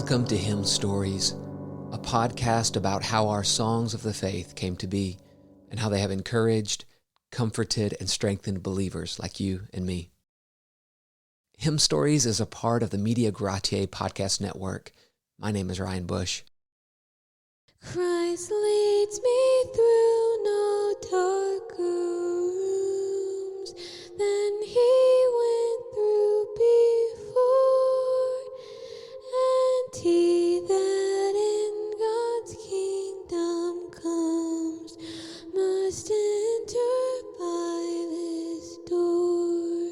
Welcome to Hymn Stories, a podcast about how our songs of the faith came to be and how they have encouraged, comforted, and strengthened believers like you and me. Hymn Stories is a part of the Media Gratiae podcast network. My name is Ryan Bush. Christ leads me through no darker rooms than He went through before, and he that in God's kingdom comes must enter by this door.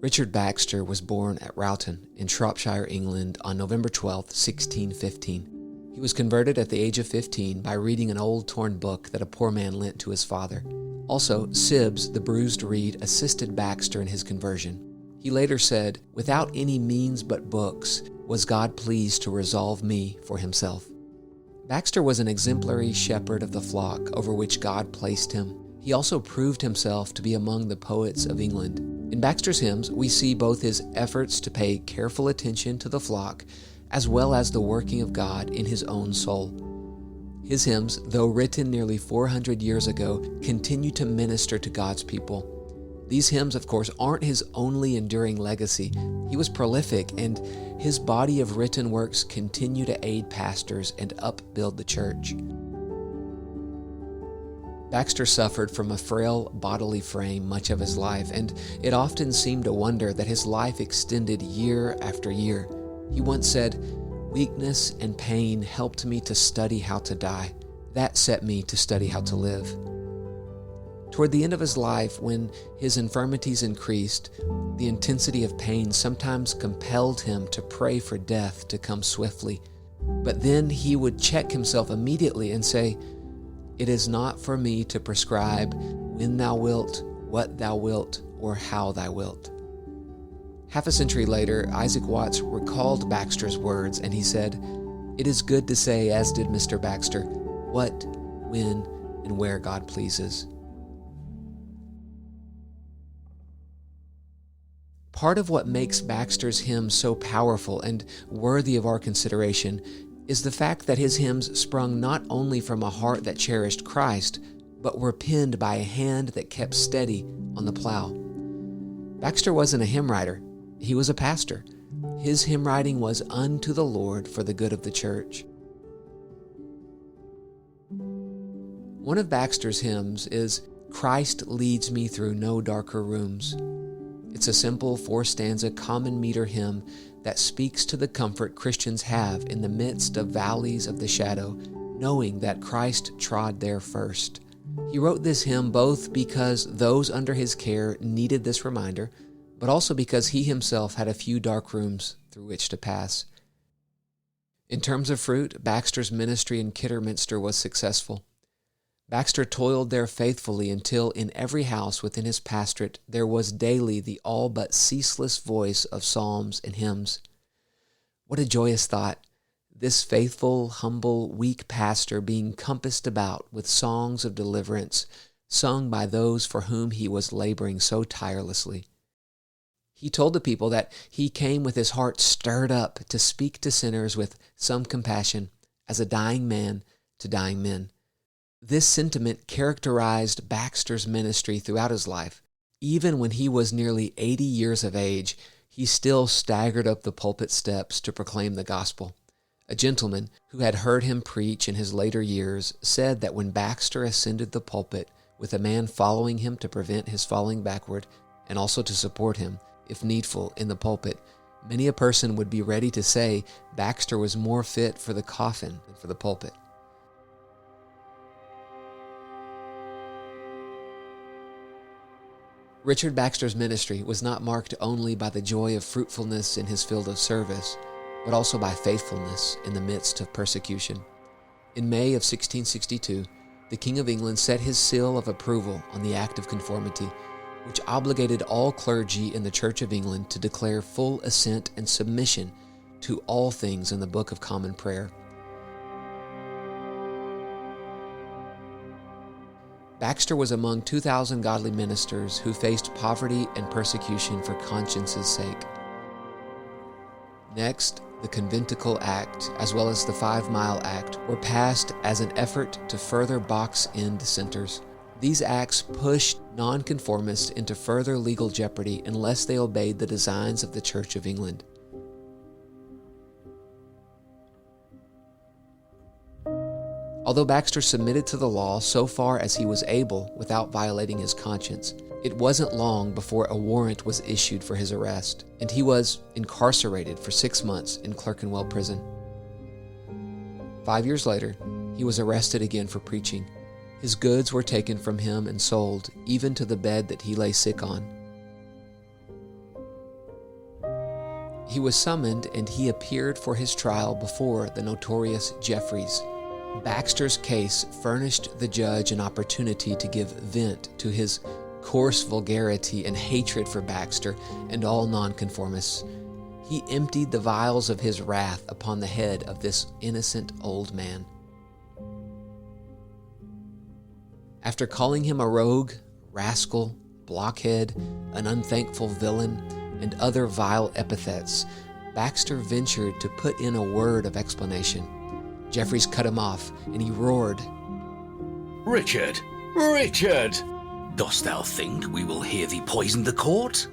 Richard Baxter was born at Rowton in Shropshire, England on November 12, 1615. He was converted at the age of 15 by reading an old torn book that a poor man lent to his father. Also, Sibbs, the bruised reed, assisted Baxter in his conversion. He later said, "Without any means but books, was God pleased to resolve me for himself." Baxter was an exemplary shepherd of the flock over which God placed him. He also proved himself to be among the poets of England. In Baxter's hymns, we see both his efforts to pay careful attention to the flock, as well as the working of God in his own soul. His hymns, though written nearly 400 years ago, continue to minister to God's people. These hymns, of course, aren't his only enduring legacy. He was prolific, and his body of written works continue to aid pastors and upbuild the church. Baxter suffered from a frail bodily frame much of his life, and it often seemed a wonder that his life extended year after year. He once said, "Weakness and pain helped me to study how to die. That set me to study how to live." Toward the end of his life, when his infirmities increased, the intensity of pain sometimes compelled him to pray for death to come swiftly. But then he would check himself immediately and say, "It is not for me to prescribe when thou wilt, what thou wilt, or how thou wilt." Half a century later, Isaac Watts recalled Baxter's words, and he said, "It is good to say, as did Mr. Baxter, what, when, and where God pleases." Part of what makes Baxter's hymns so powerful and worthy of our consideration is the fact that his hymns sprung not only from a heart that cherished Christ, but were penned by a hand that kept steady on the plow. Baxter wasn't a hymn writer. He was a pastor. His hymn writing was unto the Lord for the good of the church. One of Baxter's hymns is "Christ Leads Me Through No Darker Rooms." It's a simple 4-stanza common meter hymn that speaks to the comfort Christians have in the midst of valleys of the shadow, knowing that Christ trod there first. He wrote this hymn both because those under his care needed this reminder, but also because he himself had a few dark rooms through which to pass. In terms of fruit, Baxter's ministry in Kidderminster was successful. Baxter toiled there faithfully until in every house within his pastorate there was daily the all but ceaseless voice of psalms and hymns. What a joyous thought, this faithful, humble, weak pastor being compassed about with songs of deliverance sung by those for whom he was laboring so tirelessly. He told the people that he came with his heart stirred up to speak to sinners with some compassion, as a dying man to dying men. This sentiment characterized Baxter's ministry throughout his life. Even when he was nearly 80 years of age, he still staggered up the pulpit steps to proclaim the gospel. A gentleman who had heard him preach in his later years said that when Baxter ascended the pulpit with a man following him to prevent his falling backward and also to support him, if needful, in the pulpit, many a person would be ready to say Baxter was more fit for the coffin than for the pulpit. Richard Baxter's ministry was not marked only by the joy of fruitfulness in his field of service, but also by faithfulness in the midst of persecution. In May of 1662, the King of England set his seal of approval on the Act of Conformity, which obligated all clergy in the Church of England to declare full assent and submission to all things in the Book of Common Prayer. Baxter was among 2,000 godly ministers who faced poverty and persecution for conscience's sake. Next, the Conventicle Act, as well as the 5 Mile Act, were passed as an effort to further box in dissenters. These acts pushed nonconformists into further legal jeopardy unless they obeyed the designs of the Church of England. Although Baxter submitted to the law so far as he was able without violating his conscience, it wasn't long before a warrant was issued for his arrest, and he was incarcerated for 6 months in Clerkenwell Prison. 5 years later, he was arrested again for preaching. His goods were taken from him and sold, even to the bed that he lay sick on. He was summoned and he appeared for his trial before the notorious Jeffreys. Baxter's case furnished the judge an opportunity to give vent to his coarse vulgarity and hatred for Baxter and all nonconformists. He emptied the vials of his wrath upon the head of this innocent old man. After calling him a rogue, rascal, blockhead, an unthankful villain, and other vile epithets, Baxter ventured to put in a word of explanation. Jeffreys cut him off, and he roared, "Richard! Richard! Dost thou think we will hear thee poison the court?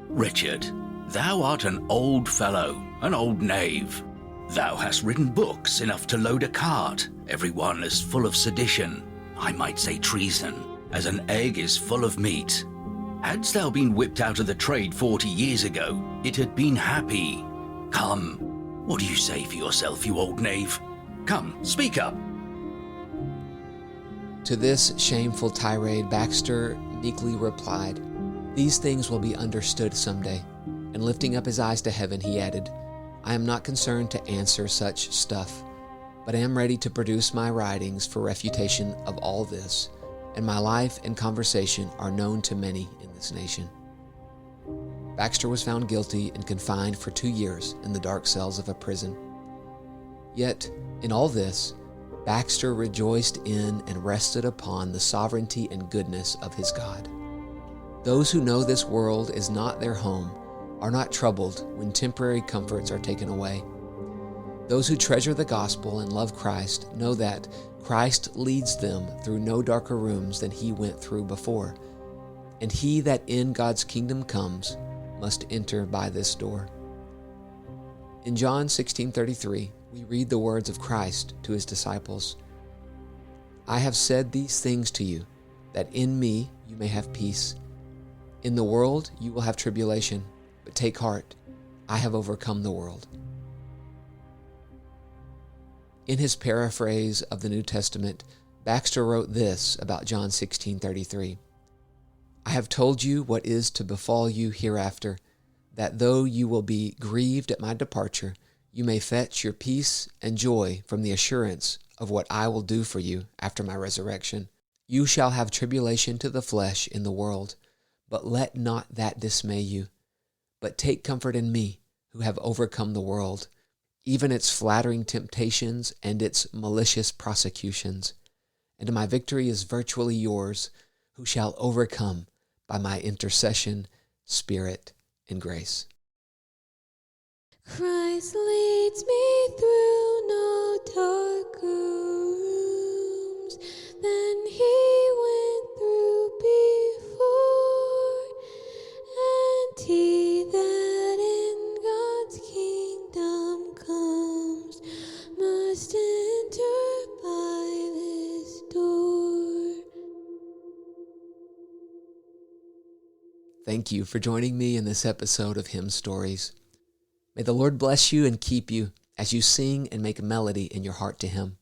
Richard, thou art an old fellow, an old knave. Thou hast written books enough to load a cart, every one as full of sedition, I might say treason, as an egg is full of meat. Hadst thou been whipped out of the trade 40 years ago, it had been happy. Come, what do you say for yourself, you old knave? Come, speak up." To this shameful tirade, Baxter meekly replied, "These things will be understood someday." And lifting up his eyes to heaven, he added, "I am not concerned to answer such stuff, but I am ready to produce my writings for refutation of all this, and my life and conversation are known to many in this nation." Baxter was found guilty and confined for 2 years in the dark cells of a prison. Yet, in all this, Baxter rejoiced in and rested upon the sovereignty and goodness of his God. Those who know this world is not their home are not troubled when temporary comforts are taken away. Those who treasure the gospel and love Christ know that Christ leads them through no darker rooms than he went through before, and he that in God's kingdom comes must enter by this door. In John 16:33, we read the words of Christ to his disciples, "I have said these things to you, that in me you may have peace. In the world you will have tribulation, but take heart, I have overcome the world." In his paraphrase of the New Testament, Baxter wrote this about John 16:33, "I have told you what is to befall you hereafter, that though you will be grieved at my departure, you may fetch your peace and joy from the assurance of what I will do for you after my resurrection. You shall have tribulation to the flesh in the world, but let not that dismay you. But take comfort in me, who have overcome the world, even its flattering temptations and its malicious prosecutions. And my victory is virtually yours, who shall overcome by my intercession, spirit, and grace." Christ leads me through no darker rooms than he went through before, and he that in God's kingdom comes must enter by this door. Thank you for joining me in this episode of Hymn Stories. May the Lord bless you and keep you as you sing and make melody in your heart to Him.